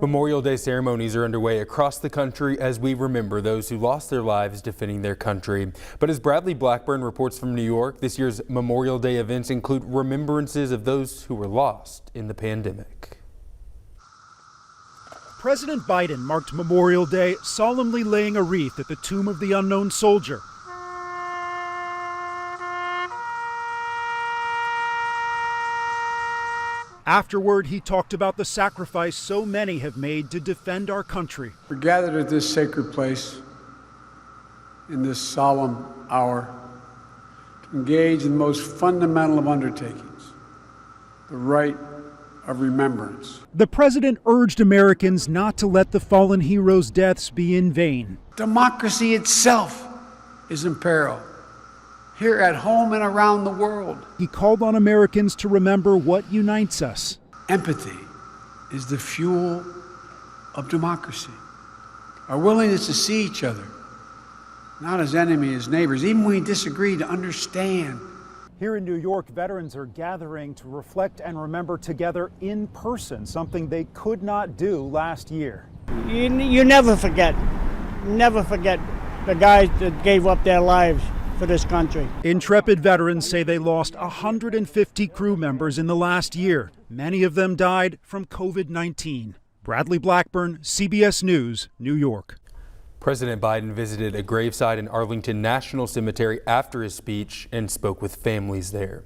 Memorial Day ceremonies are underway across the country as we remember those who lost their lives defending their country. But as Bradley Blackburn reports from New York, this year's Memorial Day events include remembrances of those who were lost in the pandemic. President Biden marked Memorial Day solemnly laying a wreath at the tomb of the unknown soldier. Afterward, he talked about the sacrifice so many have made to defend our country. We're gathered at this sacred place in this solemn hour to engage in the most fundamental of undertakings, the right of remembrance. The president urged Americans not to let the fallen heroes' deaths be in vain. Democracy itself is in peril, here at home and around the world. He called on Americans to remember what unites us. Empathy is the fuel of democracy. Our willingness to see each other, not as enemies, as neighbors, even when we disagree, to understand. Here in New York, veterans are gathering to reflect and remember together in person, something they could not do last year. You never forget the guys that gave up their lives for this country. Intrepid veterans say they lost 150 crew members in the last year. Many of them died from COVID-19. Bradley Blackburn, CBS News, New York. President Biden visited a gravesite in Arlington National Cemetery after his speech and spoke with families there.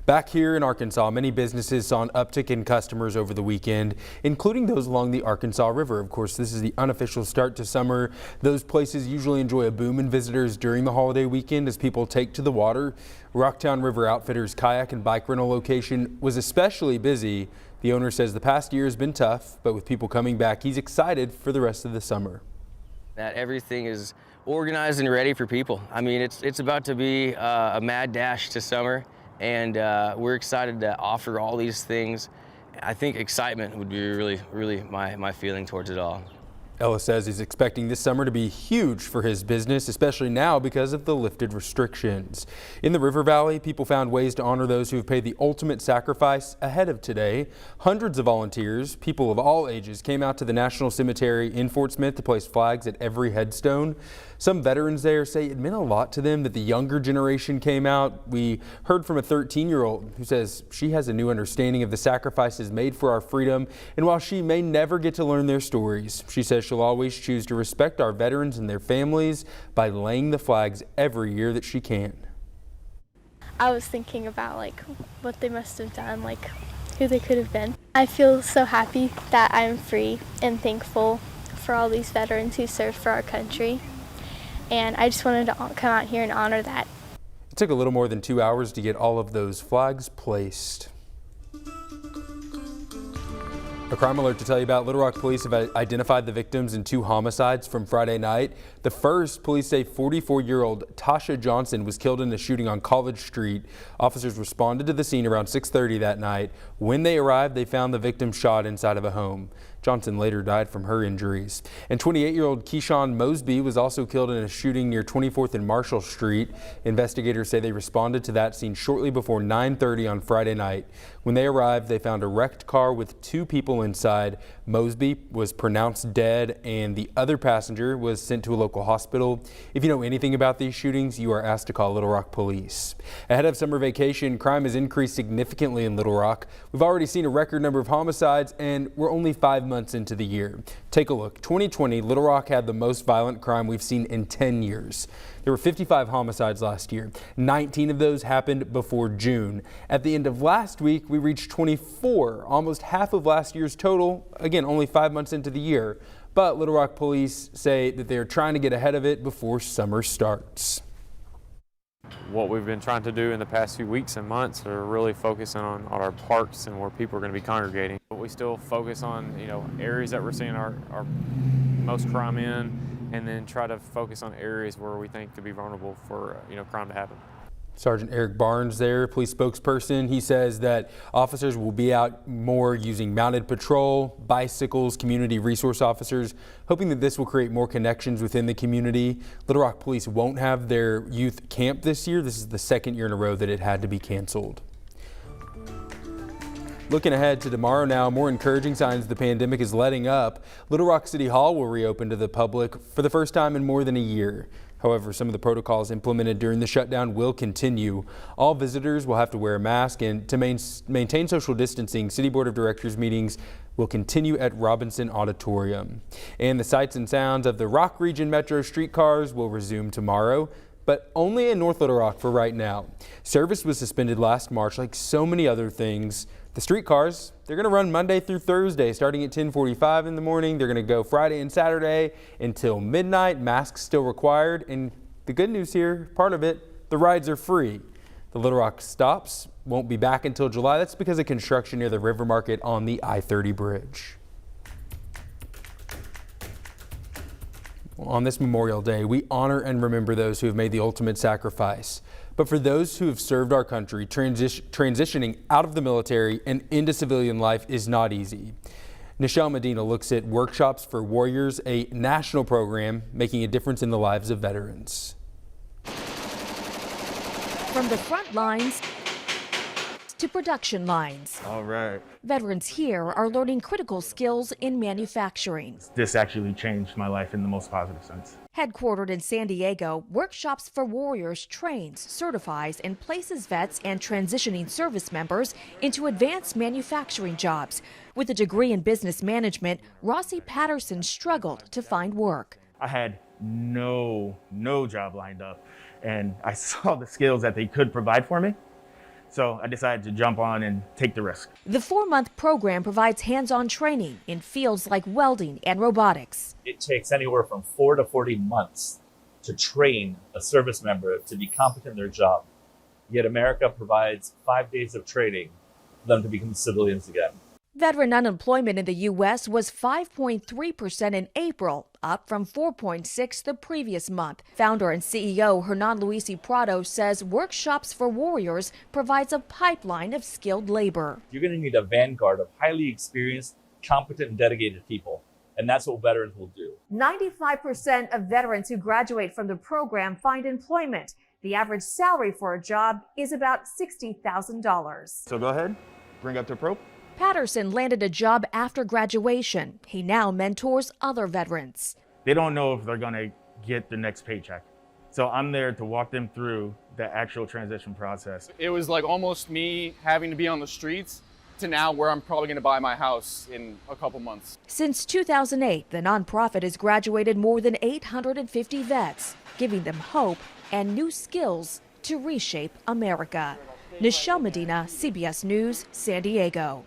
Back here in Arkansas, many businesses saw an uptick in customers over the weekend, including those along the Arkansas River. Of course, this is the unofficial start to summer. Those places usually enjoy a boom in visitors during the holiday weekend as people take to the water. Rocktown River Outfitters kayak and bike rental location was especially busy. The owner says the past year has been tough, but with people coming back, he's excited for the rest of the summer. That everything is organized and ready for people. I mean, it's about to be a mad dash to summer, and we're excited to offer all these things. I think excitement would be really my feeling towards it all. Ellis says he's expecting this summer to be huge for his business, especially now because of the lifted restrictions. In the River Valley, people found ways to honor those who have paid the ultimate sacrifice ahead of today. Hundreds of volunteers, people of all ages, came out to the National Cemetery in Fort Smith to place flags at every headstone. Some veterans there say it meant a lot to them that the younger generation came out. We heard from a 13-year-old who says she has a new understanding of the sacrifices made for our freedom, and while she may never get to learn their stories, she says she'll always choose to respect our veterans and their families by laying the flags every year that she can. I was thinking about what they must have done, who they could have been. I feel so happy that I'm free and thankful for all these veterans who served for our country. And I just wanted to come out here and honor that. It took a little more than 2 hours to get all of those flags placed. A crime alert to tell you about. Little Rock police have identified the victims in 2 homicides from Friday night. The first, police say 44-year-old Tasha Johnson was killed in a shooting on College Street. Officers responded to the scene around 6:30 that night. When they arrived, they found the victim shot inside of a home. Johnson later died from her injuries. And 28-year-old Keyshawn Mosby was also killed in a shooting near 24th and Marshall Street. Investigators say they responded to that scene shortly before 9:30 on Friday night. When they arrived, they found a wrecked car with 2 people inside. Mosby was pronounced dead, and the other passenger was sent to a local hospital. If you know anything about these shootings, you are asked to call Little Rock Police. Ahead of summer vacation, crime has increased significantly in Little Rock. We've already seen a record number of homicides, and we're only 5 months into the year. Take a look. 2020, Little Rock had the most violent crime we've seen in 10 years. There were 55 homicides last year. 19 of those happened before June. At the end of last week, we reached 24, almost half of last year's total. Again, only 5 months into the year. But Little Rock police say that they are trying to get ahead of it before summer starts. What we've been trying to do in the past few weeks and months are really focusing on our parks and where people are going to be congregating. But we still focus on, areas that we're seeing our most crime in, and then try to focus on areas where we think could be vulnerable for, crime to happen. Sergeant Eric Barnes there, police spokesperson. He says that officers will be out more using mounted patrol, bicycles, community resource officers, hoping that this will create more connections within the community. Little Rock Police won't have their youth camp this year. This is the second year in a row that it had to be canceled. Looking ahead to tomorrow now, more encouraging signs the pandemic is letting up. Little Rock City Hall will reopen to the public for the first time in more than a year. However, some of the protocols implemented during the shutdown will continue. All visitors will have to wear a mask, and to maintain social distancing, City Board of Directors meetings will continue at Robinson Auditorium. And the sights and sounds of the Rock Region Metro streetcars will resume tomorrow, but only in North Little Rock for right now. Service was suspended last March like so many other things. The streetcars, they're going to run Monday through Thursday starting at 10:45 in the morning. They're going to go Friday and Saturday until midnight. Masks still required. And the good news here, part of it, the rides are free. The Little Rock stops won't be back until July. That's because of construction near the River Market on the I-30 bridge. On this Memorial Day, we honor and remember those who have made the ultimate sacrifice. But for those who have served our country, transitioning out of the military and into civilian life is not easy. Nichelle Medina looks at Workshops for Warriors, a national program making a difference in the lives of veterans. From the front lines to production lines. All right. Veterans here are learning critical skills in manufacturing. This actually changed my life in the most positive sense. Headquartered in San Diego, Workshops for Warriors trains, certifies, and places vets and transitioning service members into advanced manufacturing jobs. With a degree in business management, Rossi Patterson struggled to find work. I had no job lined up, and I saw the skills that they could provide for me. So I decided to jump on and take the risk. The 4-month program provides hands-on training in fields like welding and robotics. It takes anywhere from 4 to 40 months to train a service member to be competent in their job. Yet America provides 5 days of training for them to become civilians again. Veteran unemployment in the U.S. was 5.3% in April, up from 4.6% the previous month. Founder and CEO Hernan Luisi Prado says Workshops for Warriors provides a pipeline of skilled labor. You're going to need a vanguard of highly experienced, competent, and dedicated people. And that's what veterans will do. 95% of veterans who graduate from the program find employment. The average salary for a job is about $60,000. So go ahead, bring up the rope. Patterson landed a job after graduation. He now mentors other veterans. They don't know if they're going to get the next paycheck. So I'm there to walk them through the actual transition process. It was like almost me having to be on the streets to now where I'm probably going to buy my house in a couple months. Since 2008, the nonprofit has graduated more than 850 vets, giving them hope and new skills to reshape America. Nichelle Medina, CBS News, San Diego.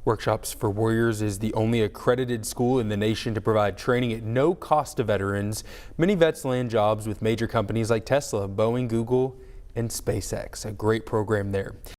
Workshops for Warriors is the only accredited school in the nation to provide training at no cost to veterans. Many vets land jobs with major companies like Tesla, Boeing, Google, and SpaceX. A great program there.